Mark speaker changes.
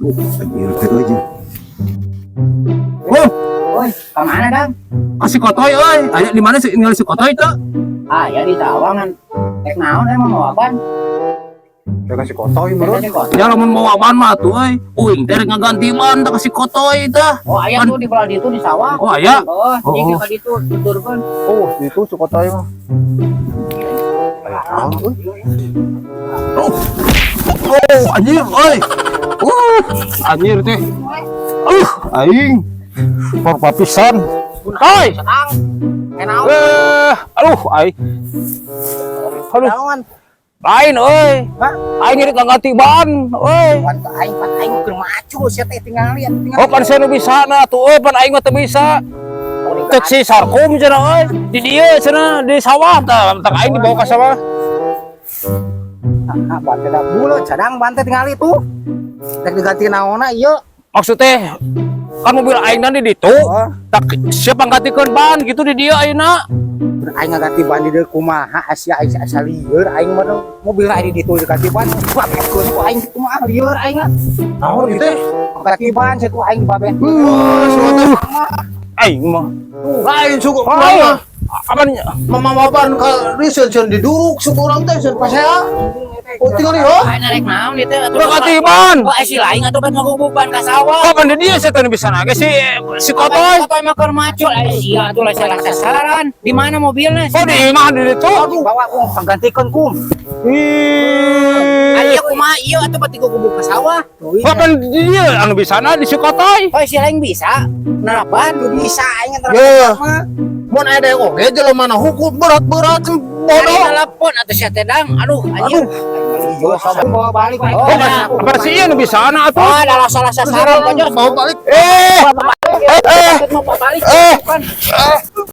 Speaker 1: Anjir teh aja. Oh,
Speaker 2: Woi, kemana Dang?
Speaker 1: si Kotoy euy. Aya di mana sih ningali si Kotoy teh?
Speaker 2: Ah, ya di Tawangan. Tek naon emang mau apaan?
Speaker 1: Teh si Kotoy
Speaker 2: Terus di kota.
Speaker 1: Ya lamun mau apaan mah tuh euy. Uing teh ngaganti ban teh si Kotoy teh.
Speaker 2: Oh, ayah tuh di belah itu di sawah.
Speaker 1: Oh, aya?
Speaker 2: Oh,
Speaker 1: Oh.
Speaker 2: jadi kita itu tuturkan.
Speaker 1: Oh, itu si Kotoy mah. Oh, anjir euy. Anjir teh. Aing. Por pisan. Koy.
Speaker 2: Senang. Enak.
Speaker 1: Aduh, aing. Aduh,
Speaker 2: Naon?
Speaker 1: lain euy.
Speaker 2: Hah?
Speaker 1: Aing ngeurit ganti ban, euy.
Speaker 2: Pan aing keur macu sia teh tinggal lihat tinggal.
Speaker 1: Oh, pan saya nu bisa na tuh euy, pan aing mah teu bisa. Cek si Sarkum cenah euy. Di dieu cenah di sawah tah, tah aing dibawa ka sawah.
Speaker 2: Ah, bante da buleut cadang bante tinggal itu. Dek diganti naonna ieu.
Speaker 1: Maksud teh kan mobil aing di ditu.
Speaker 2: Oh,
Speaker 1: Tak siapa nggantikan ban gitu di dieu ayeuna.
Speaker 2: aing ngaganti ban di dieu kumaha sia aing asal lieur aing mah mobil aing di ditu diganti ban. Babekeun ku aing kumaha lieur aing.
Speaker 1: Naon ieu teh?
Speaker 2: Ganti ban saya tuh aing babe.
Speaker 1: Aing mah.
Speaker 3: Lain suku
Speaker 1: Aing. Apaan
Speaker 3: mama ban ka riseun diduruk suku urang teh seun pasea. Oh tinggal yo.
Speaker 2: Aing narek naon ieu teh
Speaker 1: udah ganti ban?
Speaker 2: Oh, si lain atuh ban ngagubuk ban ka sawah.
Speaker 1: Kapan di dieu saya teh bisa nage si Kotoy.
Speaker 2: Kotoy mah keur macu. Sia atuh lah sasaran. Di mana mobilnya?
Speaker 1: Oh di imah di ditu.
Speaker 2: Aduh, bawa kum penggantikan kum. Aya kumaha ieu atuh pati gugubuk ka sawah.
Speaker 1: Kapan di dieu anu bisa na di si Kotoy.
Speaker 2: Oh, si lain bisa. Nerapan tuh bisa aing
Speaker 3: Ya.
Speaker 2: mah.
Speaker 3: Mun ada oge jelema na hukum berat-berat
Speaker 2: Aing
Speaker 3: bodoh.
Speaker 2: telepon atuh sia teh Dang. Aduh, anjing. Yo, bawa balik.
Speaker 1: Oh, apa sih ieu nu bisa na atuh?
Speaker 2: Oh, ada salah sasaran pojok.
Speaker 3: Mau balik.
Speaker 2: Mau balik.